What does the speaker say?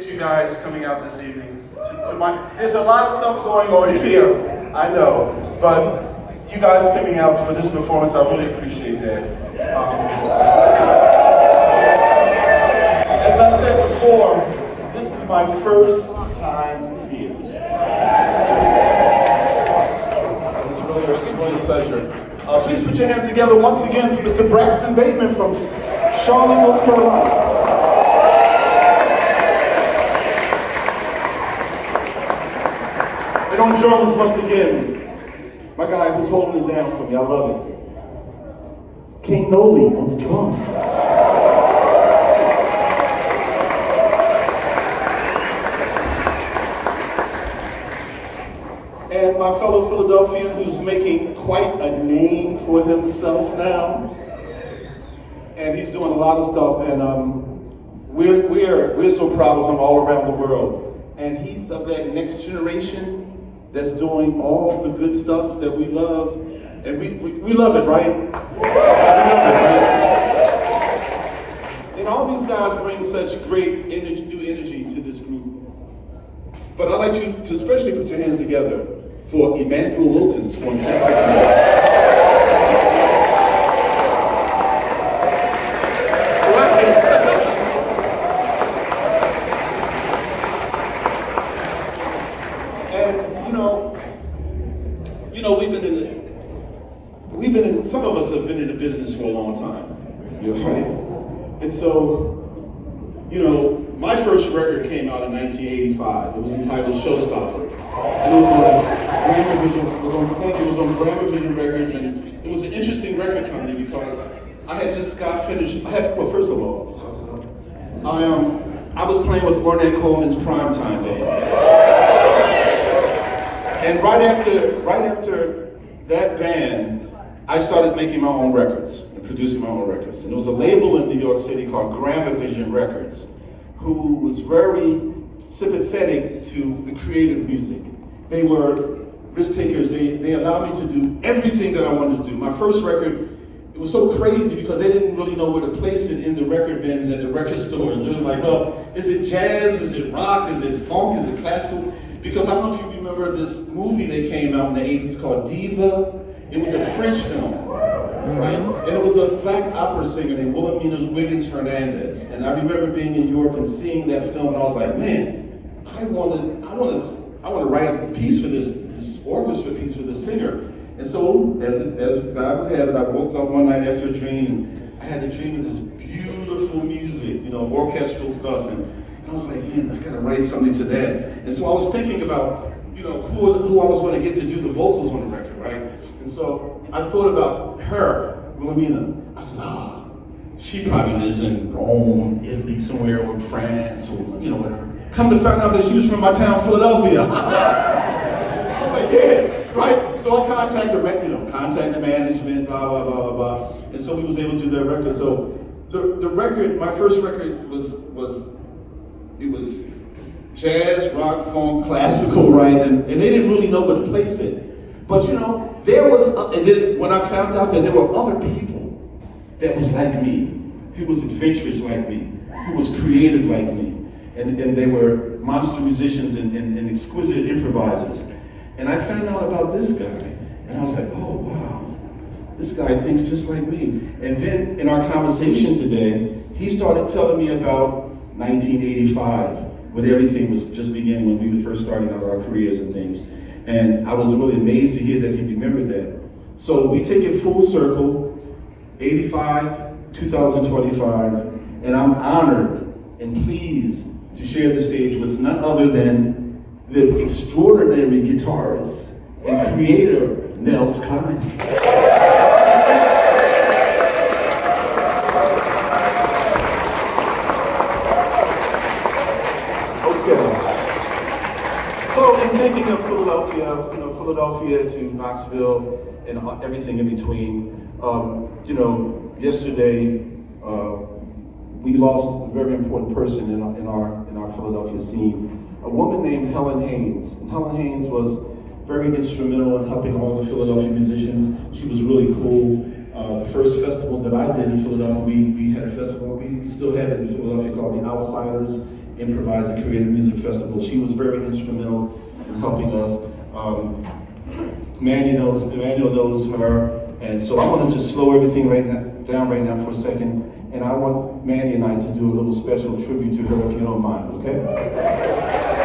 you guys coming out this evening. There's a lot of stuff going on here, I know, but you guys coming out for this performance, I really appreciate that. As I said before, this is my first time here. It's really a pleasure. Please put your hands together once again for Mr. Braxton Bateman from Charlotte, North Carolina. And on drums, once again, my guy who's holding it down for me, I love it. King Noli on the drums. And my fellow Philadelphian who's making quite a name for himself now. And he's doing a lot of stuff, and we're so proud of him all around the world. And he's of that next generation that's doing all the good stuff that we love. And we love it, right? We love it, right? And all these guys bring such great energy, new energy to this group. But I'd like you to especially put your hands together for Immanuel Wilkins on saxophone. Some of us have been in the business for a long time, right? And so, my first record came out in 1985. It was entitled Showstopper. And it was on Gramavision Records, and it was an interesting record company because I had just got finished. First of all, I was playing with Ornette Coleman's Primetime Band. And right after that band, I started making my own records and producing my own records. And there was a label in New York City called Gramavision Records, who was very sympathetic to the creative music. They were risk takers. They allowed me to do everything that I wanted to do. My first record, it was so crazy because they didn't really know where to place it in the record bins at the record stores. It was like, well, is it jazz? Is it rock? Is it funk? Is it classical? Because I don't know if you remember this movie that came out in the 80s called Diva. It was a French film, right? And it was a black opera singer named Wilhelmina Wiggins Fernandez. And I remember being in Europe and seeing that film, and I was like, man, I want to write a piece for this orchestra piece for this singer. And so, as God would have it, I woke up one night after a dream, and I had a dream of this beautiful music, orchestral stuff, and I was like, man, I gotta write something to that. And so I was thinking about, who I was going to get to do the vocals on the record, right? And so I thought about her, Wilhelmina. I said, she probably lives in Rome, Italy, somewhere, or France, or whatever. Come to find out that she was from my town, Philadelphia. I was like, yeah, right? So I contacted management, blah, blah, blah, blah, blah. And so we was able to do that record. So the record, my first record was jazz, rock, funk, classical, right? And they didn't really know where to place it. But there was, and then when I found out that there were other people that was like me, who was adventurous like me, who was creative like me, and they were monster musicians and exquisite improvisers. And I found out about this guy, and I was like, oh wow, this guy thinks just like me. And then in our conversation today, he started telling me about 1985, when everything was just beginning, when we were first starting out our careers and things. And I was really amazed to hear that he remembered that. So we take it full circle, 85, 2025, and I'm honored and pleased to share the stage with none other than the extraordinary guitarist and creator, Nels Cline. So in thinking of Philadelphia to Knoxville and everything in between, yesterday we lost a very important person in our Philadelphia scene, a woman named Helen Haynes. And Helen Haynes was very instrumental in helping all the Philadelphia musicians. She was really cool. The first festival that I did in Philadelphia, we had a festival, we still have it in Philadelphia called The Outsiders. Improvising Creative Music Festival. She was very instrumental in helping us. Emmanuel knows her, and so I want to just slow everything down right now for a second, and I want Manny and I to do a little special tribute to her, if you don't mind, okay?